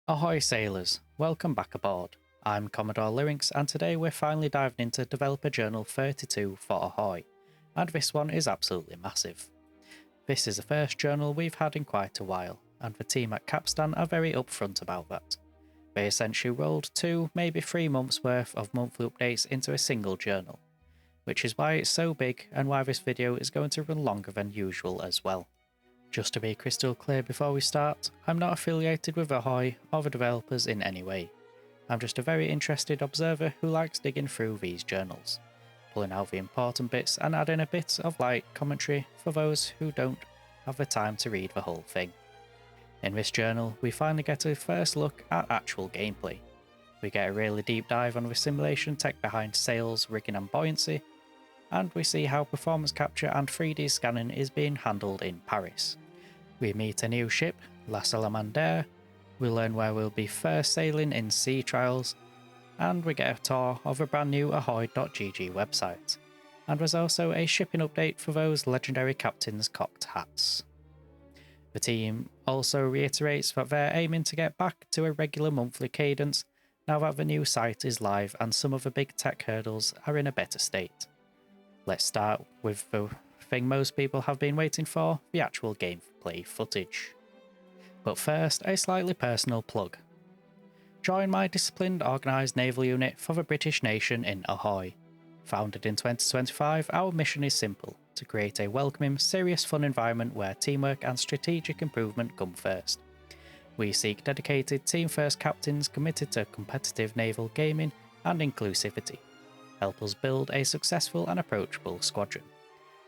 Ahoy sailors, welcome back aboard. I'm Commodore Lyrinx and today we're finally diving into Developer Journal 32 for Ahoy, and this one is absolutely massive. This is the first journal we've had in quite a while, and the team at Capstan are very upfront about that. They essentially rolled 2, maybe 3 months worth of monthly updates into a single journal, which is why it's so big and why this video is going to run longer than usual as well. Just to be crystal clear before we start, I'm not affiliated with Ahoy or the developers in any way. I'm just a very interested observer who likes digging through these journals, pulling out the important bits and adding a bit of light commentary for those who don't have the time to read the whole thing. In this journal, we finally get a first look at actual gameplay. We get a really deep dive on the simulation tech behind sails, rigging and buoyancy, and we see how performance capture and 3D scanning is being handled in Paris. We meet a new ship, La Salamandre, we learn where we'll be first sailing in sea trials, and we get a tour of a brand new Ahoy.gg website. And there's also a shipping update for those legendary captains' cocked hats. The team also reiterates that they're aiming to get back to a regular monthly cadence now that the new site is live and some of the big tech hurdles are in a better state. Let's start with the thing most people have been waiting for, the actual gameplay footage. But first, a slightly personal plug. Join my disciplined, organised naval unit for the British nation in Ahoy. Founded in 2025, our mission is simple: to create a welcoming, serious fun environment where teamwork and strategic improvement come first. We seek dedicated team-first captains committed to competitive naval gaming and inclusivity. Help us build a successful and approachable squadron.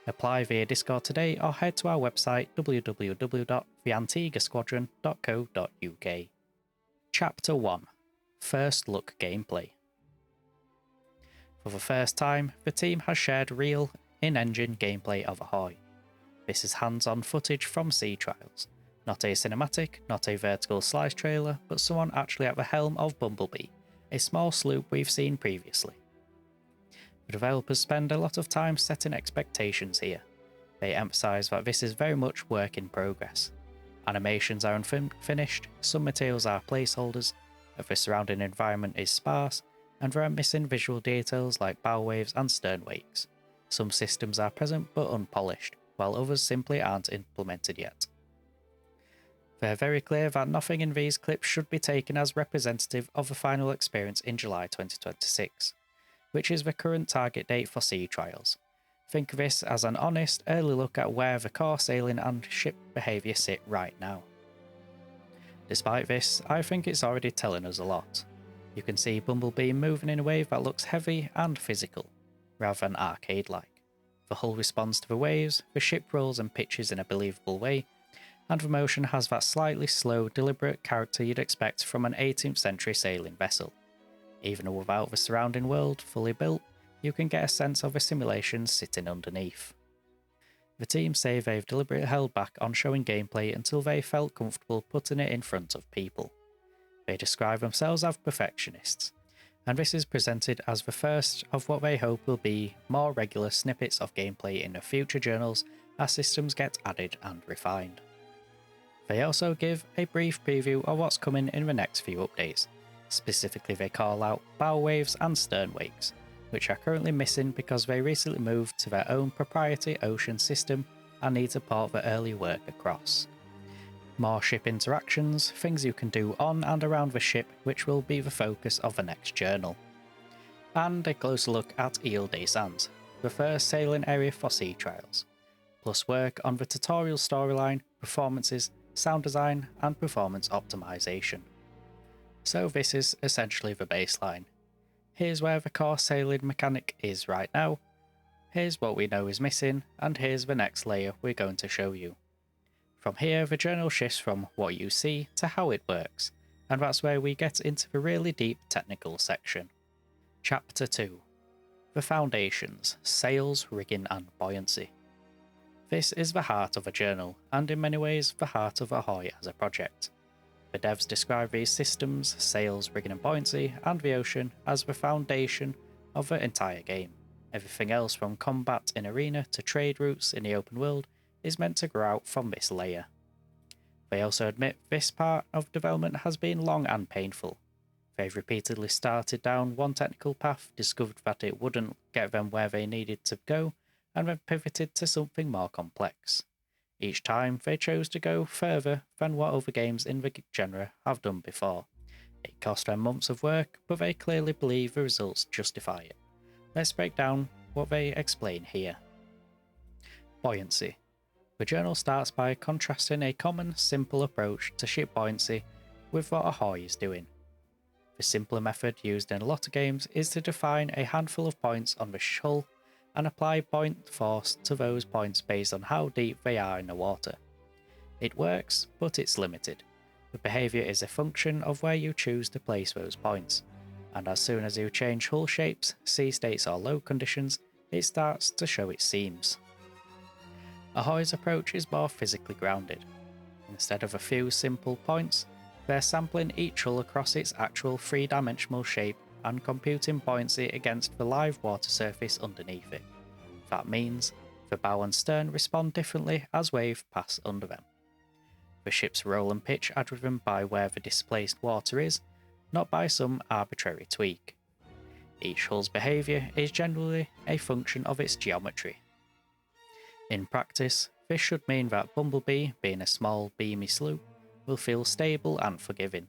Apply via Discord today or head to our website www.theantiguasquadron.co.uk. Chapter 1. First Look Gameplay. For the first time, the team has shared real, in-engine gameplay of Ahoy. This is hands-on footage from sea trials. Not a cinematic, not a vertical slice trailer, but someone actually at the helm of Bumblebee, a small sloop we've seen previously. The developers spend a lot of time setting expectations here. They emphasise that this is very much work in progress. Animations are unfinished, some materials are placeholders, the surrounding environment is sparse, and there are missing visual details like bow waves and stern wakes. Some systems are present but unpolished, while others simply aren't implemented yet. They're very clear that nothing in these clips should be taken as representative of the final experience in July 2026. Which is the current target date for sea trials. Think of this as an honest, early look at where the core sailing and ship behaviour sit right now. Despite this, I think it's already telling us a lot. You can see Bumblebee moving in a way that looks heavy and physical, rather than arcade-like. The hull responds to the waves, the ship rolls and pitches in a believable way, and the motion has that slightly slow, deliberate character you'd expect from an 18th century sailing vessel. Even without the surrounding world fully built, you can get a sense of the simulation sitting underneath. The team say they've deliberately held back on showing gameplay until they felt comfortable putting it in front of people. They describe themselves as perfectionists, and this is presented as the first of what they hope will be more regular snippets of gameplay in the future journals as systems get added and refined. They also give a brief preview of what's coming in the next few updates. Specifically, they call out bow waves and stern wakes, which are currently missing because they recently moved to their own proprietary ocean system and need to port the early work across. More ship interactions, things you can do on and around the ship, which will be the focus of the next journal. And a closer look at Îles des Santes, the first sailing area for sea trials, plus work on the tutorial storyline, performances, sound design, and performance optimization. So this is essentially the baseline. Here's where the core sailing mechanic is right now, here's what we know is missing, and here's the next layer we're going to show you. From here, the journal shifts from what you see to how it works, and that's where we get into the really deep technical section. Chapter 2. The Foundations, Sails, Rigging and Buoyancy. This is the heart of a journal, and in many ways the heart of Ahoy as a project. The devs describe these systems, sails, rigging and buoyancy, and the ocean as the foundation of the entire game. Everything else from combat in arena to trade routes in the open world is meant to grow out from this layer. They also admit this part of development has been long and painful. They've repeatedly started down one technical path, discovered that it wouldn't get them where they needed to go, and then pivoted to something more complex. Each time they chose to go further than what other games in the genre have done before. It cost them months of work, but they clearly believe the results justify it. Let's break down what they explain here. Buoyancy. The journal starts by contrasting a common, simple approach to ship buoyancy with what Ahoy is doing. The simpler method used in a lot of games is to define a handful of points on the hull and apply buoyant force to those points based on how deep they are in the water. It works, but it's limited. The behaviour is a function of where you choose to place those points, and as soon as you change hull shapes, sea states or load conditions, it starts to show its seams. Ahoy's approach is more physically grounded. Instead of a few simple points, they're sampling each hull across its actual three-dimensional shape and computing buoyancy against the live water surface underneath it. That means the bow and stern respond differently as waves pass under them. The ship's roll and pitch are driven by where the displaced water is, not by some arbitrary tweak. Each hull's behaviour is generally a function of its geometry. In practice, this should mean that Bumblebee, being a small, beamy sloop, will feel stable and forgiving,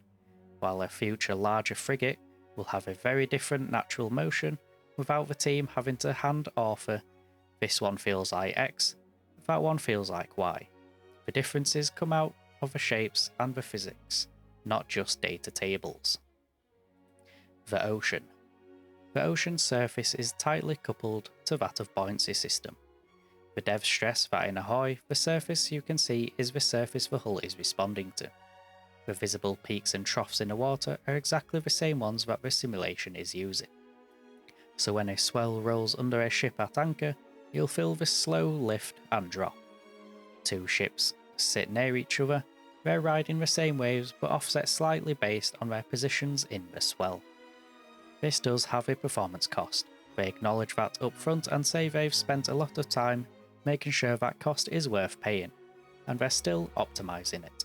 while a future larger frigate will have a very different natural motion without the team having to hand author, this one feels like X, that one feels like Y. The differences come out of the shapes and the physics, not just data tables. The ocean. The ocean's surface is tightly coupled to that of buoyancy system. The devs stress that in Ahoy, the surface you can see is the surface the hull is responding to. The visible peaks and troughs in the water are exactly the same ones that the simulation is using. So when a swell rolls under a ship at anchor, you'll feel the slow lift and drop. Two ships sit near each other, they're riding the same waves but offset slightly based on their positions in the swell. This does have a performance cost. They acknowledge that up front and say they've spent a lot of time making sure that cost is worth paying, and they're still optimising it.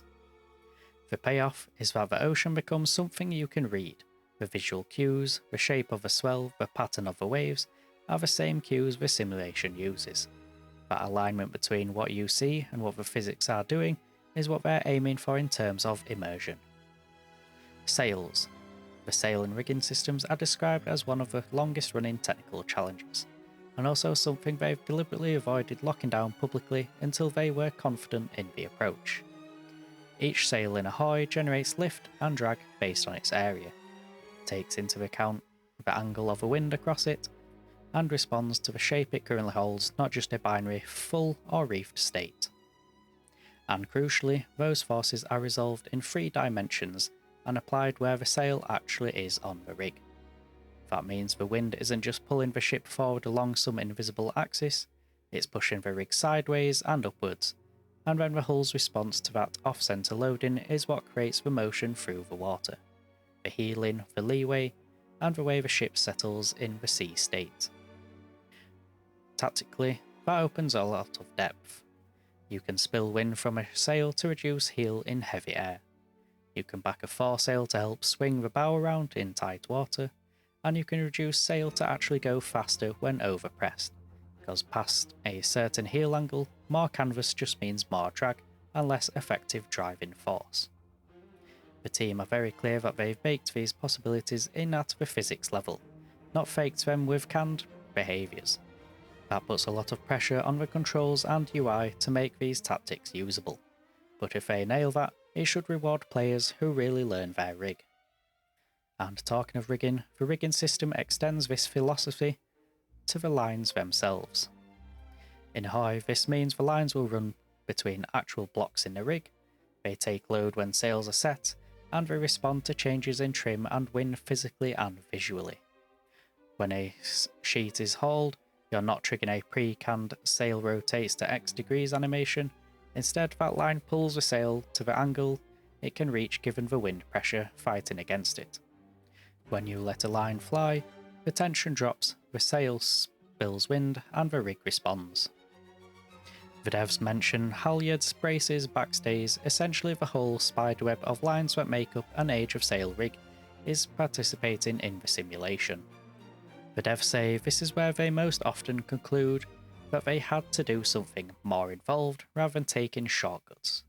The payoff is that the ocean becomes something you can read. The visual cues, the shape of the swell, the pattern of the waves are the same cues the simulation uses. That alignment between what you see and what the physics are doing is what they're aiming for in terms of immersion. Sails. The sail and rigging systems are described as one of the longest running technical challenges, and also something they've deliberately avoided locking down publicly until they were confident in the approach. Each sail in Ahoy generates lift and drag based on its area, takes into account the angle of the wind across it, and responds to the shape it currently holds, not just a binary full or reefed state. And crucially, those forces are resolved in 3 dimensions and applied where the sail actually is on the rig. That means the wind isn't just pulling the ship forward along some invisible axis, it's pushing the rig sideways and upwards, and then the hull's response to that off-centre loading is what creates the motion through the water, the heeling, the leeway, and the way the ship settles in the sea state. Tactically, that opens a lot of depth. You can spill wind from a sail to reduce heel in heavy air. You can back a foresail to help swing the bow around in tight water, and you can reduce sail to actually go faster when overpressed, because past a certain heel angle, more canvas just means more drag and less effective driving force. The team are very clear that they've baked these possibilities in at the physics level, not faked them with canned behaviours. That puts a lot of pressure on the controls and UI to make these tactics usable, but if they nail that, it should reward players who really learn their rig. And talking of rigging, the rigging system extends this philosophy to the lines themselves. In Ahoy, this means the lines will run between actual blocks in the rig, they take load when sails are set, and they respond to changes in trim and wind physically and visually. When a sheet is hauled, you're not triggering a pre-canned sail rotates to X degrees animation, instead that line pulls the sail to the angle it can reach given the wind pressure fighting against it. When you let a line fly, the tension drops, the sail spills wind, and the rig responds. The devs mention halyards, braces, backstays, essentially the whole spiderweb of lines that make up an age of sail rig is participating in the simulation. The devs say this is where they most often conclude that they had to do something more involved rather than taking shortcuts.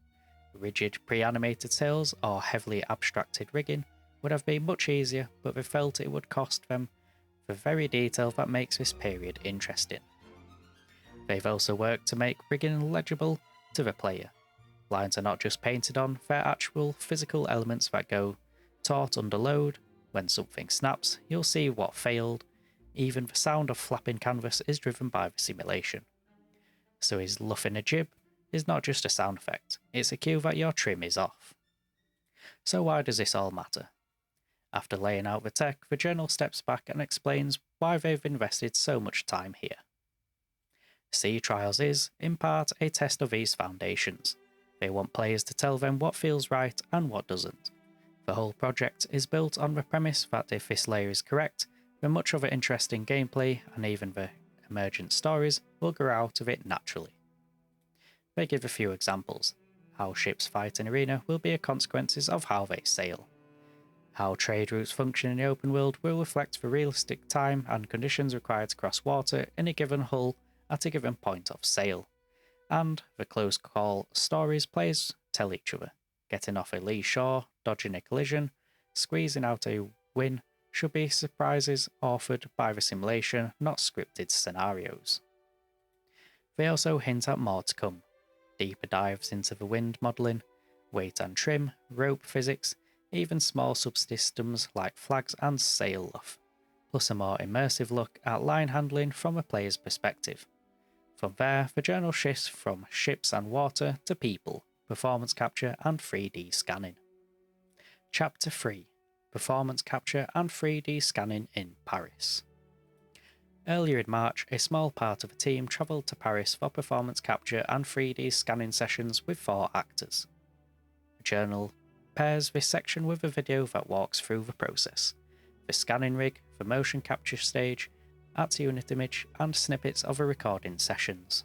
Rigid pre-animated sails or heavily abstracted rigging would have been much easier, but they felt it would cost them the very detail that makes this period interesting. They've also worked to make rigging legible to the player. Lines are not just painted on, they're actual physical elements that go taut under load. When something snaps, you'll see what failed. Even the sound of flapping canvas is driven by the simulation. So his luffing a jib is not just a sound effect, it's a cue that your trim is off. So why does this all matter? After laying out the tech, the journal steps back and explains why they've invested so much time here. Sea Trials is, in part, a test of these foundations. They want players to tell them what feels right and what doesn't. The whole project is built on the premise that if this layer is correct, then much of the interesting gameplay and even the emergent stories will grow out of it naturally. They give a few examples. How ships fight in arena will be a consequences of how they sail. How trade routes function in the open world will reflect the realistic time and conditions required to cross water in a given hull at a given point of sail. And the close call stories players tell each other. Getting off a lee shore, dodging a collision, squeezing out a win should be surprises offered by the simulation, not scripted scenarios. They also hint at more to come. Deeper dives into the wind modelling, weight and trim, rope physics, even small subsystems like flags and sail luff, plus a more immersive look at line handling from a player's perspective. From there, the journal shifts from ships and water to people, performance capture and 3D scanning. Chapter 3: Performance Capture and 3D Scanning in Paris. Earlier in March, a small part of the team travelled to Paris for performance capture and 3D scanning sessions with 4 actors. The journal pairs this section with a video that walks through the process, the scanning rig, the motion capture stage, at unit image, and snippets of the recording sessions.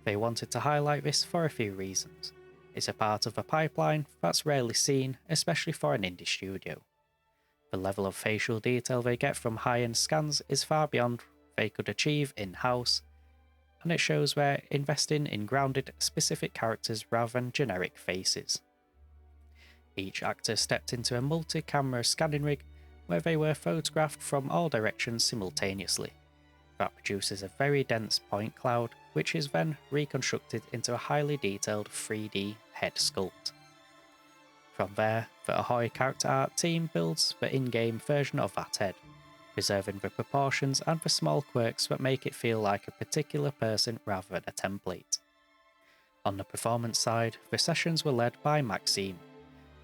They wanted to highlight this for a few reasons. It's a part of a pipeline that's rarely seen, especially for an indie studio. The level of facial detail they get from high-end scans is far beyond they could achieve in-house, and it shows they're investing in grounded, specific characters rather than generic faces. Each actor stepped into a multi-camera scanning rig where they were photographed from all directions simultaneously. That produces a very dense point cloud, which is then reconstructed into a highly detailed 3D head sculpt. From there, the Ahoy character art team builds the in-game version of that head, preserving the proportions and the small quirks that make it feel like a particular person rather than a template. On the performance side, the sessions were led by Maxime,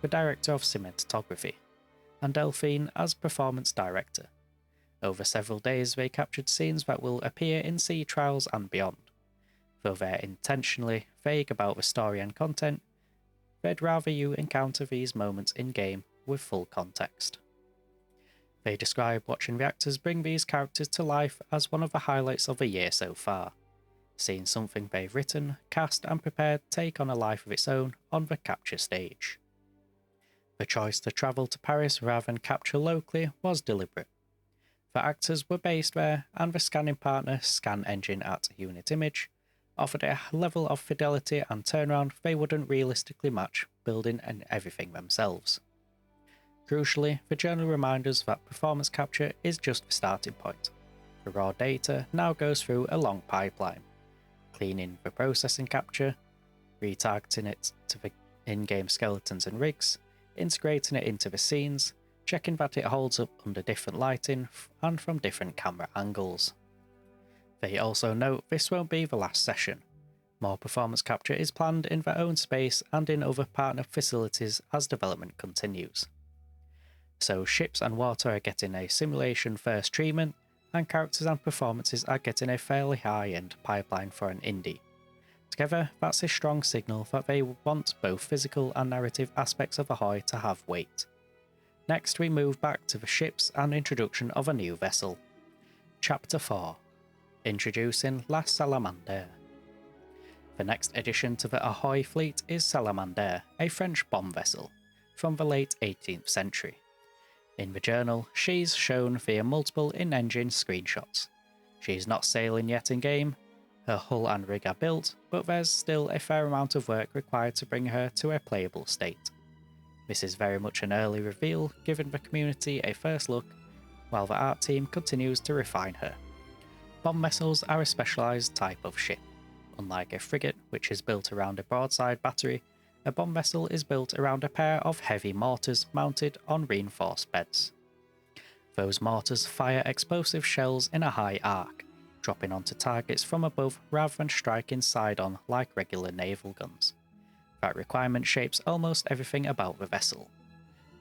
the director of cinematography, and Delphine as performance director. Over several days they captured scenes that will appear in Sea Trials and beyond. Though they're intentionally vague about the story and content, they'd rather you encounter these moments in-game with full context. They describe watching the actors bring these characters to life as one of the highlights of the year so far, seeing something they've written, cast and prepared take on a life of its own on the capture stage. The choice to travel to Paris rather than capture locally was deliberate. The actors were based there, and the scanning partner, Scan Engine at Unit Image, offered a level of fidelity and turnaround they wouldn't realistically match building and everything themselves. Crucially, the journal reminds us that performance capture is just the starting point. The raw data now goes through a long pipeline, cleaning the processing capture, retargeting it to the in-game skeletons and rigs, integrating it into the scenes, checking that it holds up under different lighting and from different camera angles. They also note this won't be the last session. More performance capture is planned in their own space and in other partner facilities as development continues. So ships and water are getting a simulation first treatment, and characters and performances are getting a fairly high-end pipeline for an indie. Together, that's a strong signal that they want both physical and narrative aspects of Ahoy to have weight. Next, we move back to the ships and introduction of a new vessel. Chapter 4: Introducing La Salamandre. The next addition to the Ahoy fleet is Salamandre, a French bomb vessel from the late 18th century. In the journal, she's shown via multiple in-engine screenshots. She's not sailing yet in-game, her hull and rig are built, but there's still a fair amount of work required to bring her to a playable state. This is very much an early reveal, giving the community a first look, while the art team continues to refine her. Bomb vessels are a specialised type of ship. Unlike a frigate, which is built around a broadside battery, a bomb vessel is built around a pair of heavy mortars mounted on reinforced beds. Those mortars fire explosive shells in a high arc, dropping onto targets from above rather than striking side-on like regular naval guns. That requirement shapes almost everything about the vessel.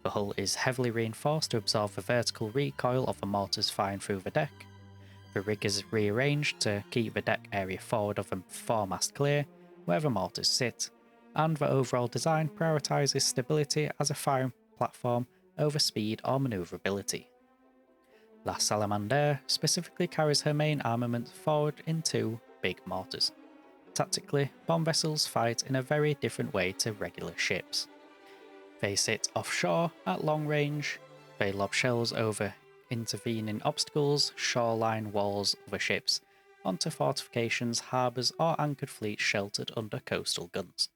The hull is heavily reinforced to absorb the vertical recoil of the mortars firing through the deck. The rig is rearranged to keep the deck area forward of the foremast clear, where the mortars sit, and the overall design prioritises stability as a firing platform over speed or manoeuvrability. La Salamandre specifically carries her main armament forward in two big mortars. Tactically, bomb vessels fight in a very different way to regular ships. They sit offshore at long range, they lob shells over intervening obstacles, shoreline walls of the ships, onto fortifications, harbours or anchored fleets sheltered under coastal guns,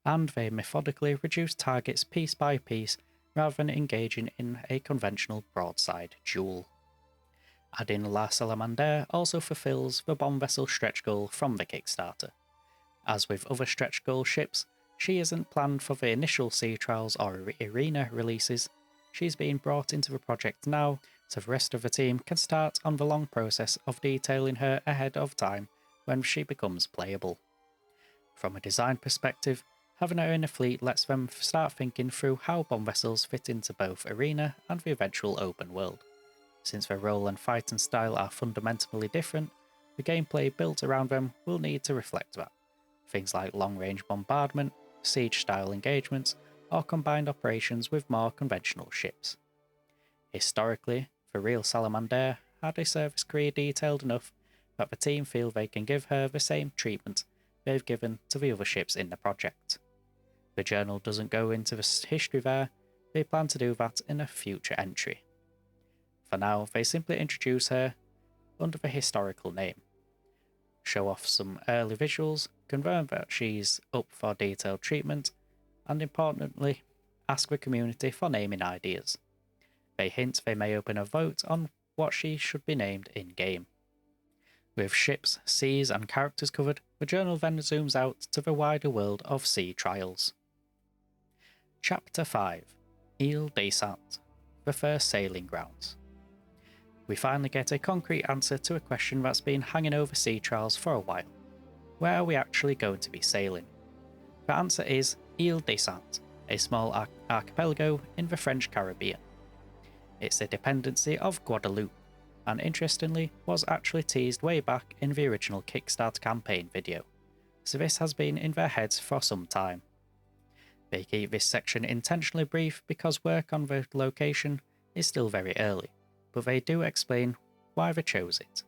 and they methodically reduce targets piece by piece rather than engaging in a conventional broadside duel. Adding La Salamandre also fulfills the bomb vessel stretch goal from the Kickstarter. As with other stretch goal ships, she isn't planned for the initial sea trials or arena releases. She's being brought into the project now, so the rest of the team can start on the long process of detailing her ahead of time when she becomes playable. From a design perspective, having her in a fleet lets them start thinking through how bomb vessels fit into both arena and the eventual open world. Since their role and fighting style are fundamentally different, the gameplay built around them will need to reflect that. Things like long-range bombardment, siege-style engagements, or combined operations with more conventional ships. Historically, the real Salamandre had a service career detailed enough that the team feel they can give her the same treatment they've given to the other ships in the project. The journal doesn't go into the history there, they plan to do that in a future entry. For now, they simply introduce her under the historical name, show off some early visuals, confirm that she's up for detailed treatment, and importantly, ask the community for naming ideas. They hint they may open a vote on what she should be named in-game. With ships, seas and characters covered, the journal then zooms out to the wider world of sea trials. Chapter 5 Îles des Santes, the first sailing grounds. We finally get a concrete answer to a question that's been hanging over sea trials for a while. Where are we actually going to be sailing? The answer is Îles des Santes, a small archipelago in the French Caribbean. It's a dependency of Guadeloupe, and interestingly was actually teased way back in the original Kickstarter campaign video, so this has been in their heads for some time. They keep this section intentionally brief because work on the location is still very early, but they do explain why they chose it.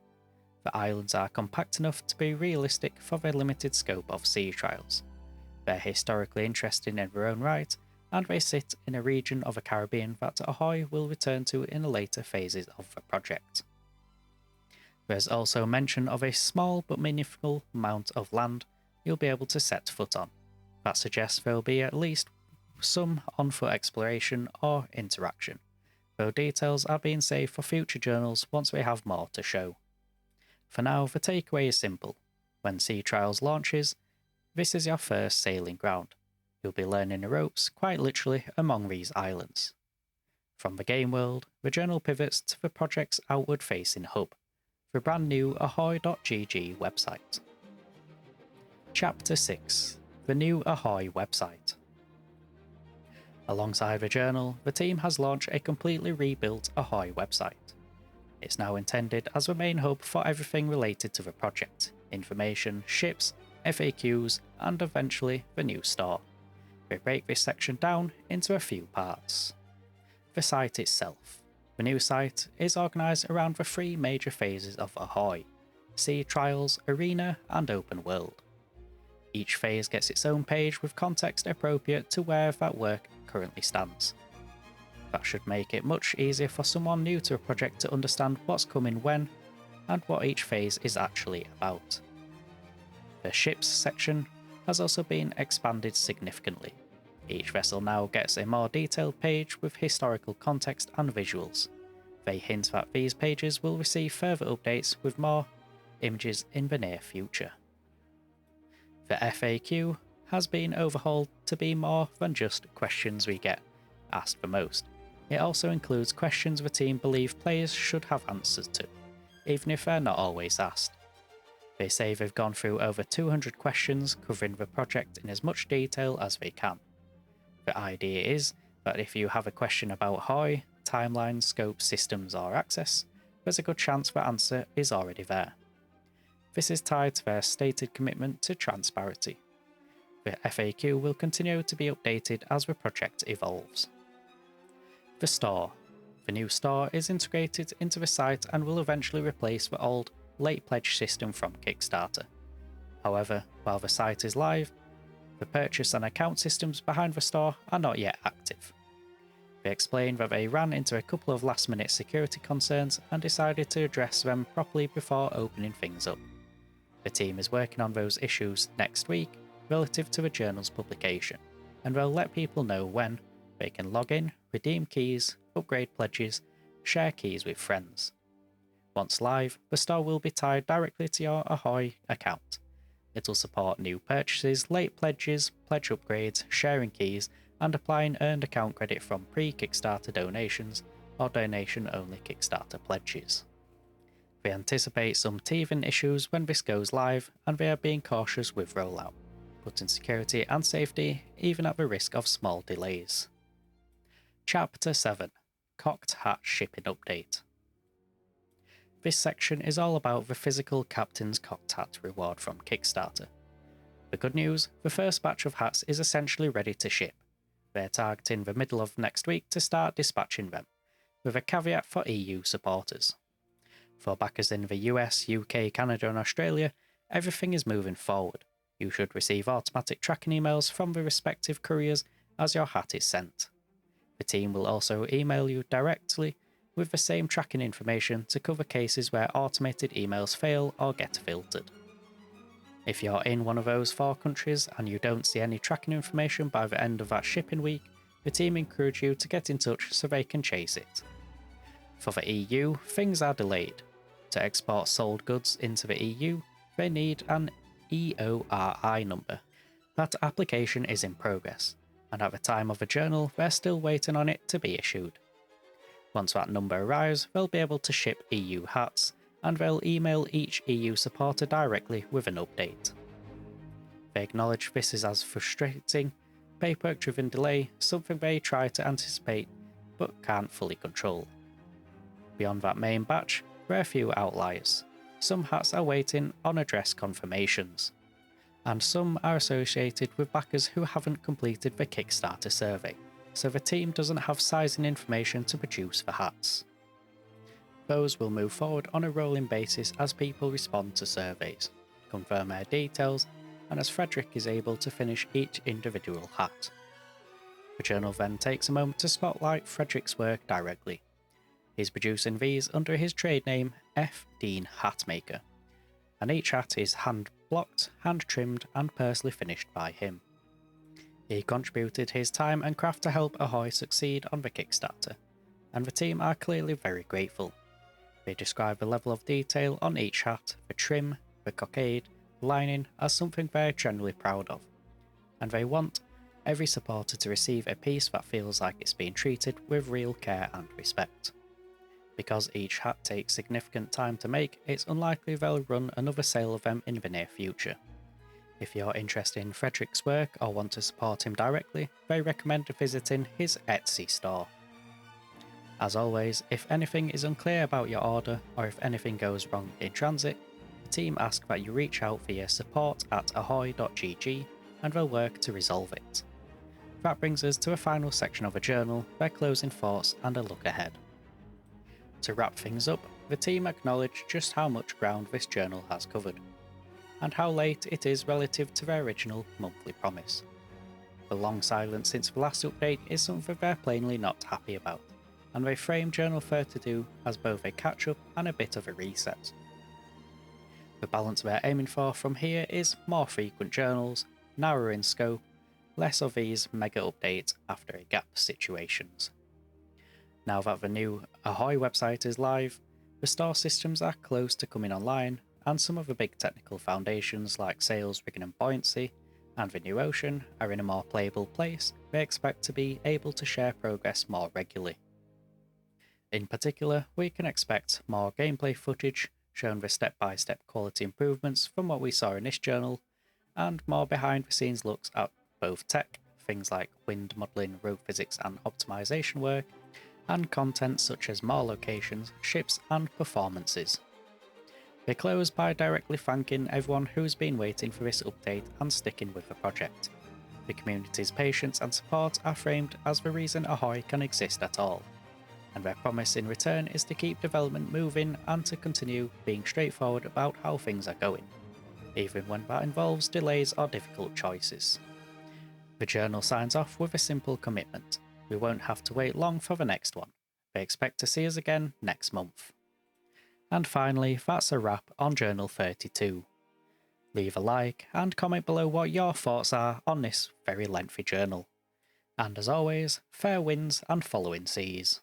The islands are compact enough to be realistic for their limited scope of sea trials. They're historically interesting in their own right, and they sit in a region of the Caribbean that Ahoy will return to in the later phases of the project. There's also mention of a small but meaningful amount of land you'll be able to set foot on. That suggests there will be at least some on-foot exploration or interaction, though details are being saved for future journals once we have more to show. For now, the takeaway is simple. When Sea Trials launches, this is your first sailing ground. You'll be learning the ropes, quite literally, among these islands. From the game world, the journal pivots to the project's outward-facing hub, the brand new Ahoy.gg website. Chapter 6 The new Ahoy website. Alongside the journal, the team has launched a completely rebuilt Ahoy website. It's now intended as the main hub for everything related to the project: information, ships, FAQs, and eventually the new store. We break this section down into a few parts. The site itself. The new site is organised around the three major phases of Ahoy: Sea Trials, Arena, and Open World. Each phase gets its own page with context appropriate to where that work currently stands. That should make it much easier for someone new to a project to understand what's coming when, and what each phase is actually about. The ships section has also been expanded significantly. Each vessel now gets a more detailed page with historical context and visuals. They hint that these pages will receive further updates with more images in the near future. The FAQ has been overhauled to be more than just questions we get asked the most. It also includes questions the team believe players should have answers to, even if they're not always asked. They say they've gone through over 200 questions covering the project in as much detail as they can. The idea is that if you have a question about Ahoy, timeline, scope, systems or access, there's a good chance the answer is already there. This is tied to their stated commitment to transparency. The FAQ will continue to be updated as the project evolves. The store. The new store is integrated into the site and will eventually replace the old late pledge system from Kickstarter. However, while the site is live, the purchase and account systems behind the store are not yet active. They explained that they ran into a couple of last-minute security concerns and decided to address them properly before opening things up. The team is working on those issues next week relative to the journal's publication, and they'll let people know when they can log in, redeem keys, upgrade pledges, share keys with friends. Once live, the store will be tied directly to your Ahoy account. It'll support new purchases, late pledges, pledge upgrades, sharing keys, and applying earned account credit from pre-Kickstarter donations or donation-only Kickstarter pledges. They anticipate some teething issues when this goes live, and they are being cautious with rollout, putting security and safety even at the risk of small delays. Chapter 7: Cocked Hat Shipping Update. This section is all about the physical Captain's Cocked Hat reward from Kickstarter. The good news, the first batch of hats is essentially ready to ship. They're targeting the middle of next week to start dispatching them, with a caveat for EU supporters. For backers in the US, UK, Canada and Australia, everything is moving forward. You should receive automatic tracking emails from the respective couriers as your hat is sent. The team will also email you directly with the same tracking information to cover cases where automated emails fail or get filtered. If you're in one of those 4 countries and you don't see any tracking information by the end of that shipping week, the team encourage you to get in touch so they can chase it. For the EU, things are delayed. To export sold goods into the EU, they need an EORI number. That application is in progress, and at the time of the journal, they're still waiting on it to be issued. Once that number arrives, they'll be able to ship EU hats, and they'll email each EU supporter directly with an update. They acknowledge this is as frustrating, paperwork-driven delay, something they try to anticipate but can't fully control. Beyond that main batch, there are a few outliers. Some hats are waiting on address confirmations, and some are associated with backers who haven't completed the Kickstarter survey, so the team doesn't have sizing information to produce the hats. Those will move forward on a rolling basis as people respond to surveys, confirm their details, and as Frederick is able to finish each individual hat. The journal then takes a moment to spotlight Frederick's work directly. He's producing these under his trade name F. Dean Hatmaker, and each hat is hand-blocked, hand-trimmed and personally finished by him. He contributed his time and craft to help Ahoy succeed on the Kickstarter, and the team are clearly very grateful. They describe the level of detail on each hat, the trim, the cockade, lining as something they're generally proud of, and they want every supporter to receive a piece that feels like it's being treated with real care and respect. Because each hat takes significant time to make, it's unlikely they'll run another sale of them in the near future. If you're interested in Frederick's work or want to support him directly, they recommend visiting his Etsy store. As always, if anything is unclear about your order or if anything goes wrong in transit, the team ask that you reach out via support@ahoy.gg and they'll work to resolve it. That brings us to a final section of a journal, their closing thoughts and a look ahead. To wrap things up, the team acknowledge just how much ground this journal has covered. and how late it is relative to their original monthly promise. The long silence since the last update is something they're plainly not happy about, and they frame Journal 32 as both a catch-up and a bit of a reset. The balance they're aiming for from here is more frequent journals, narrower in scope, less of these mega updates after a gap situations. Now that the new Ahoy website is live, the store systems are close to coming online, and some of the big technical foundations like sales, rigging and buoyancy, and the new ocean are in a more playable place. They expect to be able to share progress more regularly. In particular, we can expect more gameplay footage showing the step-by-step quality improvements from what we saw in this journal, and more behind-the-scenes looks at both tech, things like wind modelling, road physics and optimization work, and content such as more locations, ships and performances. They close by directly thanking everyone who's been waiting for this update and sticking with the project. The community's patience and support are framed as the reason Ahoy can exist at all, and their promise in return is to keep development moving and to continue being straightforward about how things are going, even when that involves delays or difficult choices. The journal signs off with a simple commitment: we won't have to wait long for the next one. They expect to see us again next month. And finally, that's a wrap on Journal 32. Leave a like and comment below what your thoughts are on this very lengthy journal. And as always, fair winds and following seas.